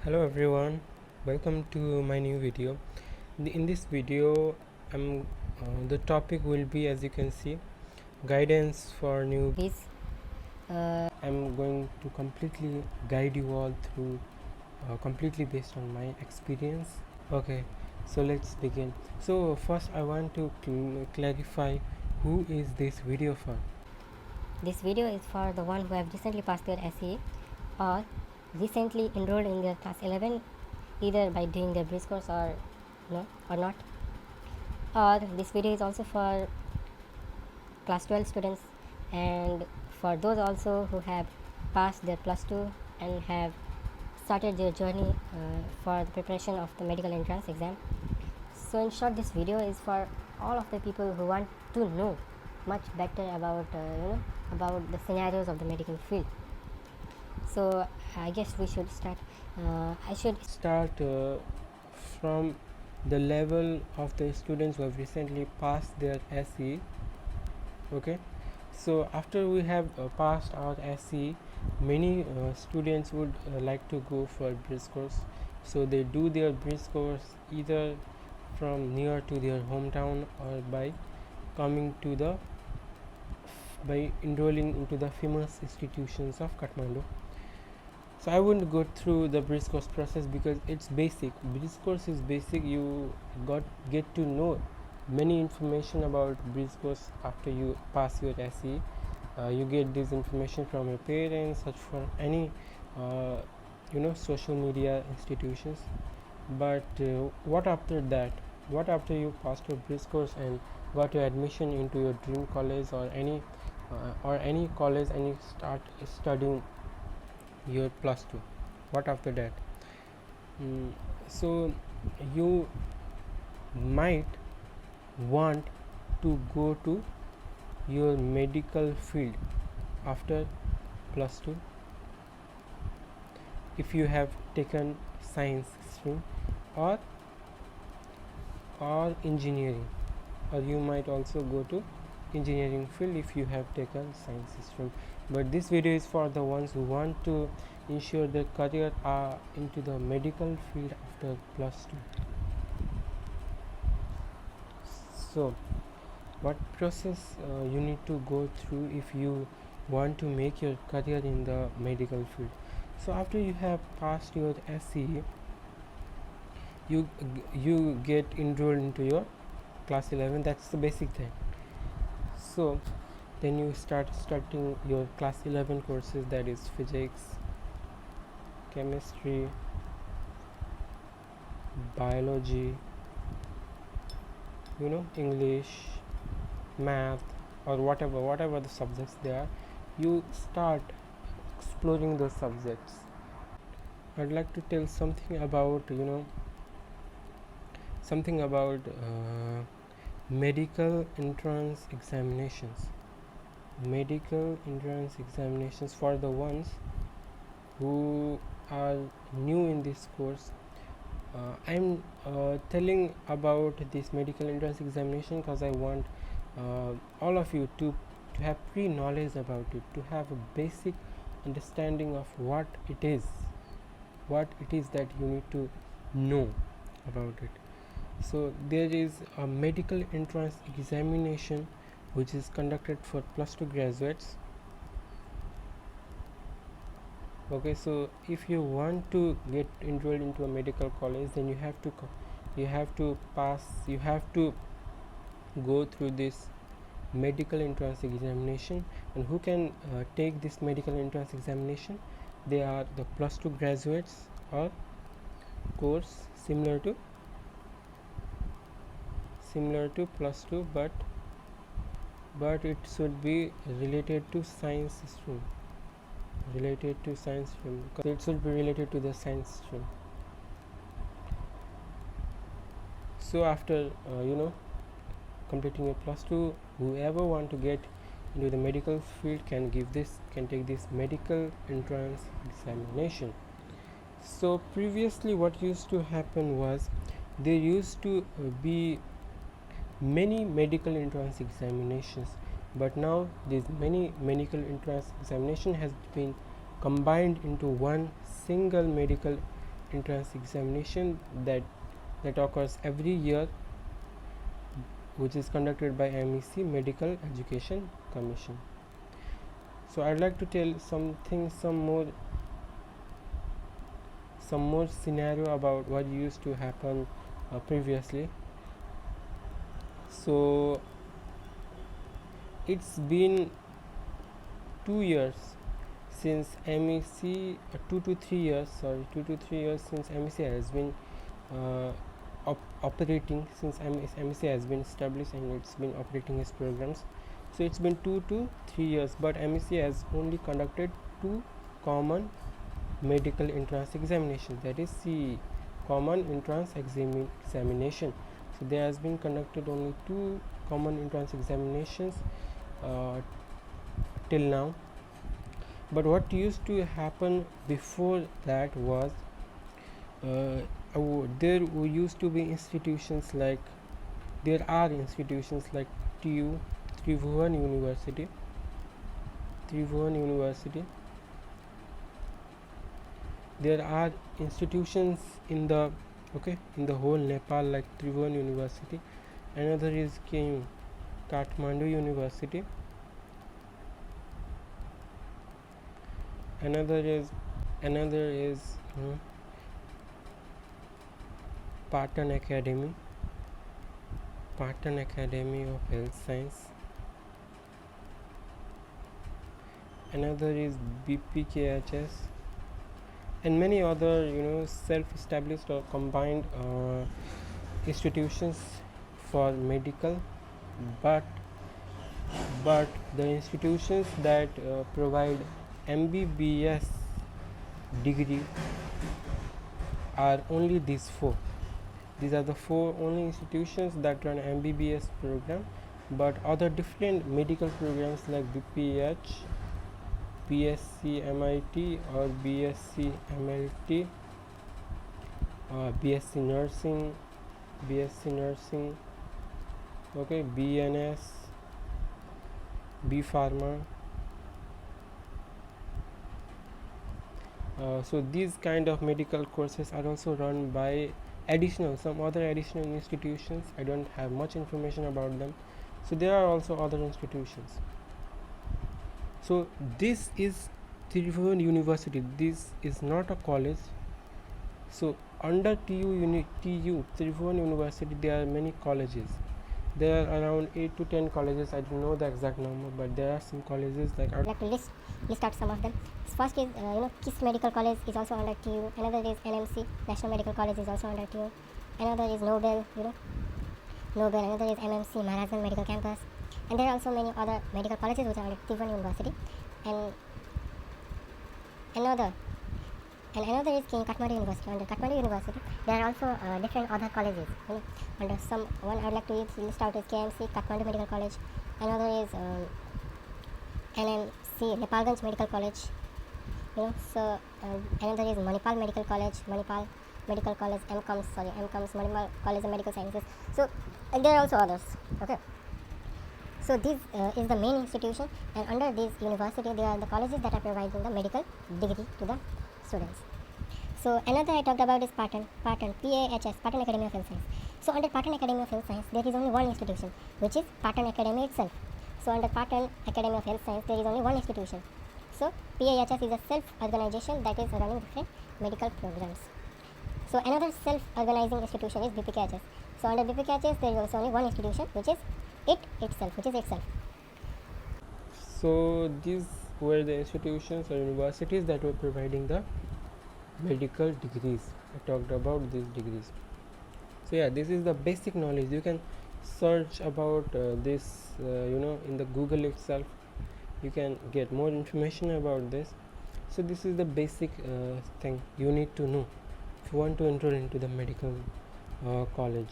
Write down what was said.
Hello everyone, welcome to my new video. In this video the topic will be, as you can see, guidance for newbies. I'm going to completely guide you all through completely based on my experience. Okay, so let's begin. So first I want to clarify who is this video for. This video is for the one who have recently passed their SE or recently enrolled in their class 11, either by doing their bridge course or no or not. Or this video is also for class 12 students and for those also who have passed their plus 2 and have started their journey for the preparation of the medical entrance exam. So in short, this video is for all of the people who want to know much better about about the scenarios of the medical field. So I guess we should start. I should start from the level of the students who have recently passed their SE. Okay, so after we have passed our SE, many students would like to go for bridge course. So they do their bridge course either from near to their hometown or by coming to the by enrolling into the famous institutions of Kathmandu. So I wouldn't go through the bridge course process because it's basic. Bridge course is basic. You get to know many information about bridge course after you pass your SE. You get this information from your parents, such from any social media institutions. But what after that? What after you passed your bridge course and got your admission into your dream college or any college and you start studying your plus 2? What after that? So you might want to go to your medical field after plus 2 if you have taken science stream or engineering, or you might also go to engineering field if you have taken science stream. But this video is for the ones who want to ensure their career into the medical field after plus 2. So what process you need to go through if you want to make your career in the medical field? So after you have passed your SE, you get enrolled into your class 11. That's the basic thing. So then you start studying your class 11 courses, that is physics, chemistry, biology, English, math, or whatever the subjects they are. You start exploring those subjects. I'd like to tell something about medical entrance examinations. Medical entrance examinations for the ones who are new in this course. I'm telling about this medical entrance examination because I want all of you to have pre-knowledge about it, to have a basic understanding of what it is that you need to know about it. So there is a medical entrance examination which is conducted for plus 2 graduates. Okay, so if you want to get enrolled into a medical college, then you have to go through this medical entrance examination. And who can take this medical entrance examination? They are the plus 2 graduates or course similar to plus 2, but it should be related to science stream. It should be related to the science stream. So after completing a plus 2, whoever want to get into the medical field can take this medical entrance examination. So previously what used to happen was there used to be many medical entrance examinations, but now these many medical entrance examination has been combined into one single medical entrance examination that occurs every year, which is conducted by MEC, Medical Education Commission. So I'd like to tell some more scenario about what used to happen previously. So it's been 2 years since MEC, 2 to 3 years since MEC has been operating, since MEC has been established and it's been operating its programs. So it's been 2 to 3 years, but MEC has only conducted 2 common medical entrance examinations, that is CE, common entrance examination. So there has been conducted only 2 common entrance examinations till now. But what used to happen before that was there used to be institutions like, there are institutions like TU, Tribhuvan University. There are institutions in the whole Nepal like Tribhuvan University. Another is Kathmandu University. Another is Patan Academy of Health Science. Another is BPKHS, and many other self-established or combined institutions for medical. But the institutions that provide MBBS degree are only these 4. These are the 4 only institutions that run MBBS program. But other different medical programs like BPH, BSc MIT or BSc MLT, BSc Nursing, BNS, B Pharma. So these kind of medical courses are also run by some other additional institutions. I don't have much information about them. So there are also other institutions. So this is Tribhuvan University. This is not a college. So under TU Tribhuvan University, there are many colleges. There are around 8 to 10 colleges. I don't know the exact number, but there are some colleges like I'd like to list out some of them. First is KISS Medical College is also under TU. Another is NMC, National Medical College, is also under TU. Another is Nobel. Another is MMC, Maharajan Medical Campus. And there are also many other medical colleges which are under Tribhuvan University. And another is Kathmandu University. Under Kathmandu University, there are also different other colleges. Under one I'd like to list out is KMC, Kathmandu Medical College. Another is NMC, Nepalganj Medical College. So another is Manipal Medical College, MCOMS, Manipal College of Medical Sciences. So and there are also others. Okay. So this is the main institution, and under this university there are the colleges that are providing the medical degree to the students. So another I talked about is Patan PAHS, Patan Academy of Health Science. So under Patan Academy of Health Science there is only one institution, which is Patan Academy itself. So under Patan Academy of Health Science there is only one institution. So PAHS is a self-organization that is running different medical programs. So another self-organizing institution is BPKHS. So under BPKHS there is also only one institution, which is itself. So these were the institutions or universities that were providing the medical degrees. I talked about these degrees. So yeah, this is the basic knowledge. You can search about this in the Google itself. You can get more information about this. So this is the basic thing you need to know if you want to enroll into the medical college.